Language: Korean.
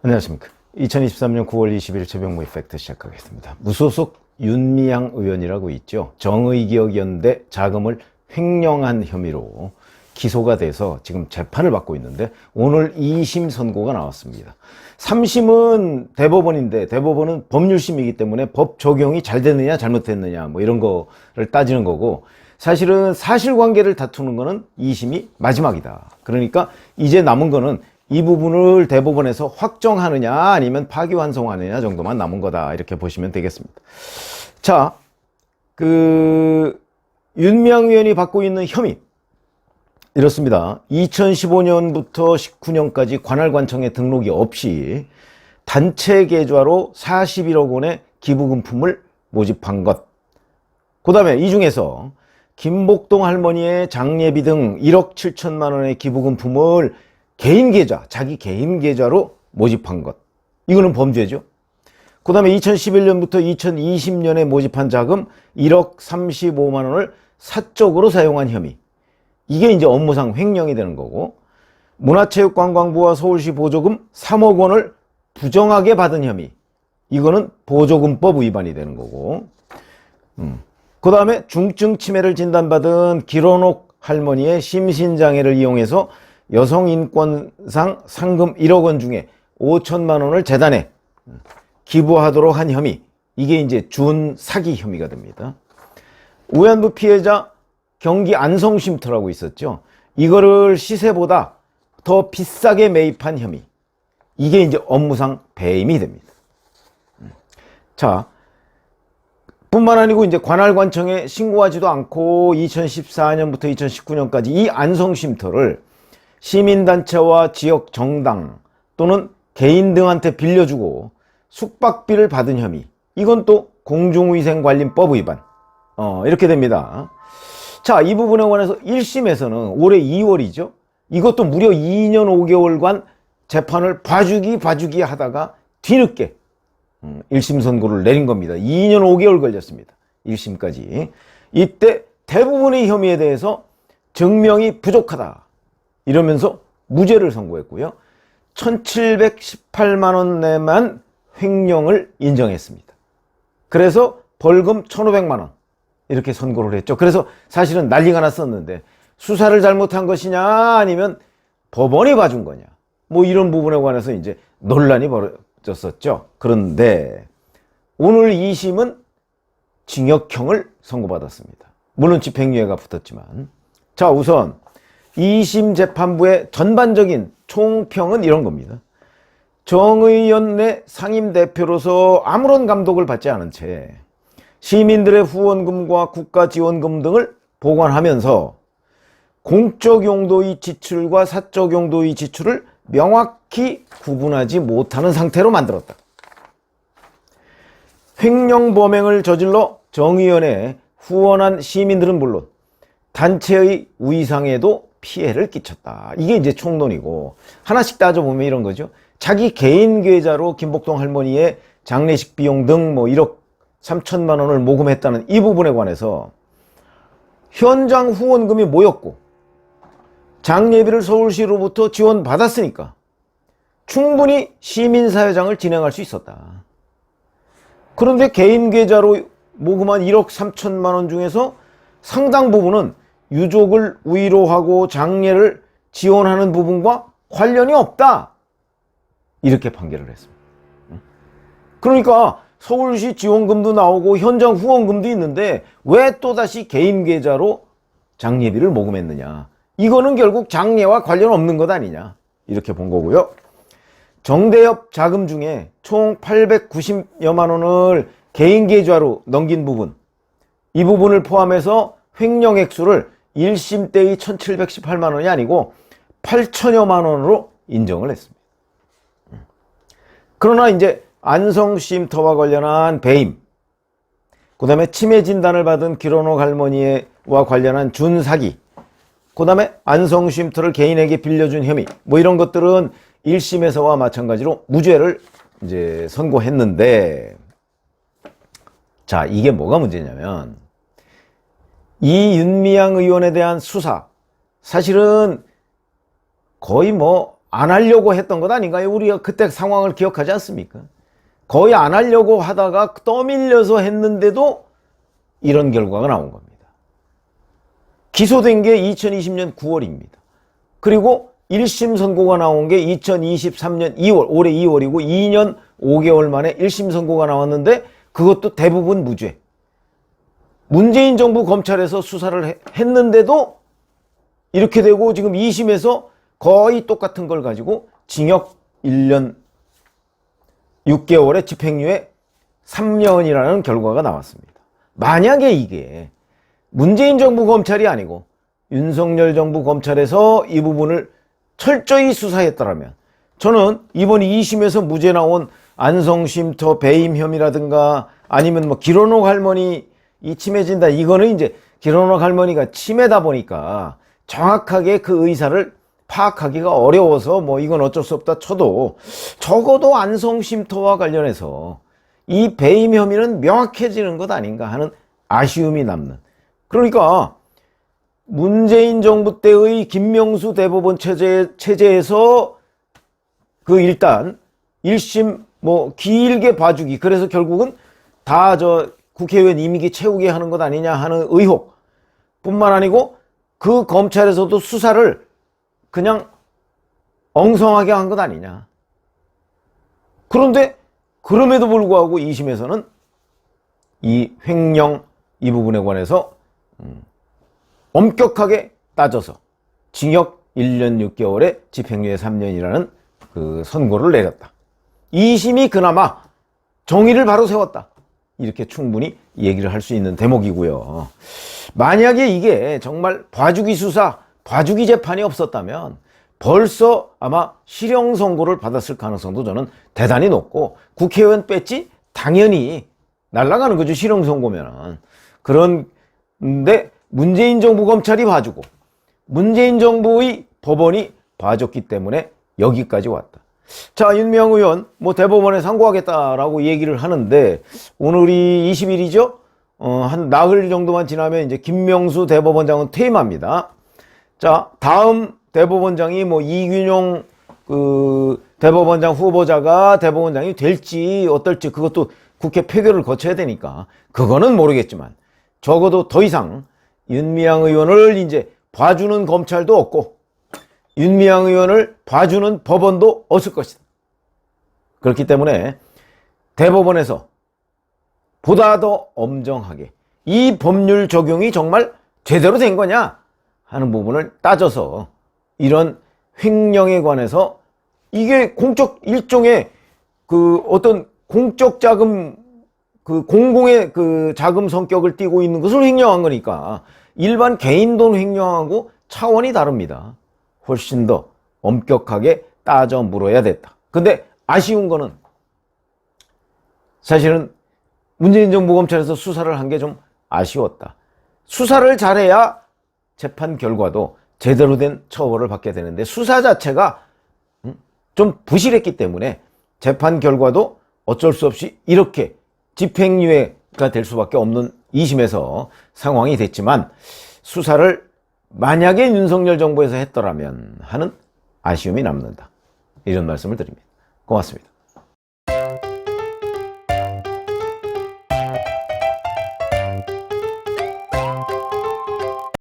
안녕하십니까. 2023년 9월 20일 최병무의 팩트 시작하겠습니다. 무소속 윤미향 의원이라고 있죠. 정의기억연대 자금을 횡령한 혐의로 기소가 돼서 지금 재판을 받고 있는데 오늘 2심 선고가 나왔습니다. 3심은 대법원인데 대법원은 법률심이기 때문에 법 적용이 잘 됐느냐 잘못됐느냐 뭐 이런 거를 따지는 거고, 사실은 사실관계를 다투는 거는 2심이 마지막이다. 그러니까 이제 남은 거는 이 부분을 대법원에서 확정하느냐 아니면 파기환송하느냐 정도만 남은 거다, 이렇게 보시면 되겠습니다. 자, 윤미향 의원이 받고 있는 혐의 이렇습니다. 2015년부터 19년까지 관할관청에 등록이 없이 단체 계좌로 41억 원의 기부금품을 모집한 것. 그 다음에 이 중에서 김복동 할머니의 장례비 등 1억 7천만 원의 기부금품을 개인 계좌, 자기 개인 계좌로 모집한 것. 이거는 범죄죠. 그 다음에 2011년부터 2020년에 모집한 자금 1억 35만 원을 사적으로 사용한 혐의. 이게 이제 업무상 횡령이 되는 거고, 문화체육관광부와 서울시 보조금 3억 원을 부정하게 받은 혐의. 이거는 보조금법 위반이 되는 거고, 그 다음에 중증 치매를 진단받은 길원옥 할머니의 심신장애를 이용해서 여성인권상 상금 1억 원 중에 5천만 원을 재단에 기부하도록 한 혐의. 이게 이제 준 사기 혐의가 됩니다. 우한부 피해자 경기 안성쉼터라고 있었죠. 이거를 시세보다 더 비싸게 매입한 혐의. 이게 이제 업무상 배임이 됩니다. 자, 뿐만 아니고 이제 관할관청에 신고하지도 않고 2014년부터 2019년까지 이 안성쉼터를 시민단체와 지역 정당 또는 개인 등한테 빌려주고 숙박비를 받은 혐의. 이건 또 공중위생관리법 위반. 이렇게 됩니다. 자, 이 부분에 관해서 1심에서는 올해 2월이죠. 이것도 무려 2년 5개월간 재판을 봐주기 하다가 뒤늦게 1심 선고를 내린 겁니다. 2년 5개월 걸렸습니다. 1심까지. 이때 대부분의 혐의에 대해서 증명이 부족하다 이러면서 무죄를 선고했고요. 1,718만 원 내만 횡령을 인정했습니다. 그래서 벌금 1,500만 원 이렇게 선고를 했죠. 그래서 사실은 난리가 났었는데, 수사를 잘못한 것이냐 아니면 법원이 봐준 거냐, 뭐 이런 부분에 관해서 이제 논란이 벌어졌었죠. 그런데 오늘 2심은 징역형을 선고받았습니다. 물론 집행유예가 붙었지만. 자, 우선 2심 재판부의 전반적인 총평은 이런 겁니다. 정의연내 상임대표로서 아무런 감독을 받지 않은 채 시민들의 후원금과 국가지원금 등을 보관하면서 공적 용도의 지출과 사적 용도의 지출을 명확히 구분하지 못하는 상태로 만들었다. 횡령 범행을 저질러 정의연에 후원한 시민들은 물론 단체의 위상에도 피해를 끼쳤다. 이게 이제 총론이고, 하나씩 따져보면 이런 거죠. 자기 개인 계좌로 김복동 할머니의 장례식 비용 등 뭐 1억 3천만 원을 모금했다는 이 부분에 관해서 현장 후원금이 모였고 장례비를 서울시로부터 지원받았으니까 충분히 시민사회장을 진행할 수 있었다. 그런데 개인 계좌로 모금한 1억 3천만 원 중에서 상당 부분은 유족을 위로하고 장례를 지원하는 부분과 관련이 없다, 이렇게 판결을 했습니다. 그러니까 서울시 지원금도 나오고 현장 후원금도 있는데 왜 또다시 개인 계좌로 장례비를 모금했느냐, 이거는 결국 장례와 관련 없는 것 아니냐, 이렇게 본 거고요. 정대협 자금 중에 총 890여만 원을 개인 계좌로 넘긴 부분, 이 부분을 포함해서 횡령 액수를 1심 때의 1,718만 원이 아니고 8천여만 원으로 인정을 했습니다. 그러나 이제 안성쉼터와 관련한 배임, 그 다음에 치매 진단을 받은 길원옥 할머니와 관련한 준사기, 그 다음에 안성쉼터를 개인에게 빌려준 혐의, 뭐 이런 것들은 1심에서와 마찬가지로 무죄를 이제 선고했는데, 자, 이게 뭐가 문제냐면 이 윤미향 의원에 대한 수사, 사실은 거의 뭐 안 하려고 했던 것 아닌가요? 우리가 그때 상황을 기억하지 않습니까? 거의 안 하려고 하다가 떠밀려서 했는데도 이런 결과가 나온 겁니다. 기소된 게 2020년 9월입니다. 그리고 1심 선고가 나온 게 2023년 2월, 올해 2월이고 2년 5개월 만에 1심 선고가 나왔는데 그것도 대부분 무죄. 문재인 정부 검찰에서 수사를 했는데도 이렇게 되고 지금 2심에서 거의 똑같은 걸 가지고 징역 1년 6개월에 집행유예 3년이라는 결과가 나왔습니다. 만약에 이게 문재인 정부 검찰이 아니고 윤석열 정부 검찰에서 이 부분을 철저히 수사했더라면 저는 이번 2심에서 무죄 나온 안성쉼터 배임 혐의라든가 아니면 뭐 길원옥 할머니 이 침해진다, 이거는 이제 길원옥 할머니가 치매다 보니까 정확하게 그 의사를 파악하기가 어려워서 뭐 이건 어쩔 수 없다 쳐도 적어도 안성쉼터와 관련해서 이 배임 혐의는 명확해지는 것 아닌가 하는 아쉬움이 남는, 그러니까 문재인 정부 때의 김명수 대법원 체제에서 그 일단 1심 뭐 길게 봐주기, 그래서 결국은 다 국회의원 임기 채우게 하는 것 아니냐 하는 의혹 뿐만 아니고 그 검찰에서도 수사를 그냥 엉성하게 한 것 아니냐. 그런데 그럼에도 불구하고 2심에서는 이 횡령 이 부분에 관해서 엄격하게 따져서 징역 1년 6개월에 집행유예 3년이라는 그 선고를 내렸다. 2심이 그나마 정의를 바로 세웠다. 이렇게 충분히 얘기를 할 수 있는 대목이고요. 만약에 이게 정말 봐주기 수사, 봐주기 재판이 없었다면 벌써 아마 실형 선고를 받았을 가능성도 저는 대단히 높고, 국회의원 배지 당연히 날아가는 거죠, 실형 선고면은. 그런데 문재인 정부 검찰이 봐주고 문재인 정부의 법원이 봐줬기 때문에 여기까지 왔다. 자, 윤미향 의원 뭐 대법원에 상고하겠다라고 얘기를 하는데 오늘이 20일이죠? 한 나흘 정도만 지나면 이제 김명수 대법원장은 퇴임합니다. 자, 다음 대법원장이 뭐 이균용 그 대법원장 후보자가 대법원장이 될지 어떨지 그것도 국회 표결을 거쳐야 되니까 그거는 모르겠지만 적어도 더 이상 윤미향 의원을 이제 봐주는 검찰도 없고 윤미향 의원을 봐주는 법원도 없을 것이다. 그렇기 때문에 대법원에서 보다 더 엄정하게 이 법률 적용이 정말 제대로 된 거냐 하는 부분을 따져서 이런 횡령에 관해서 이게 공적 일종의 그 어떤 공적 자금 그 공공의 그 자금 성격을 띠고 있는 것을 횡령한 거니까 일반 개인 돈 횡령하고 차원이 다릅니다. 훨씬 더 엄격하게 따져 물어야 됐다. 근데 아쉬운 거는 사실은 문재인 정부 검찰에서 수사를 한 게 좀 아쉬웠다. 수사를 잘해야 재판 결과도 제대로 된 처벌을 받게 되는데 수사 자체가 좀 부실했기 때문에 재판 결과도 어쩔 수 없이 이렇게 집행유예가 될 수밖에 없는 2심에서 상황이 됐지만 수사를 만약에 윤석열 정부에서 했더라면 하는 아쉬움이 남는다. 이런 말씀을 드립니다. 고맙습니다.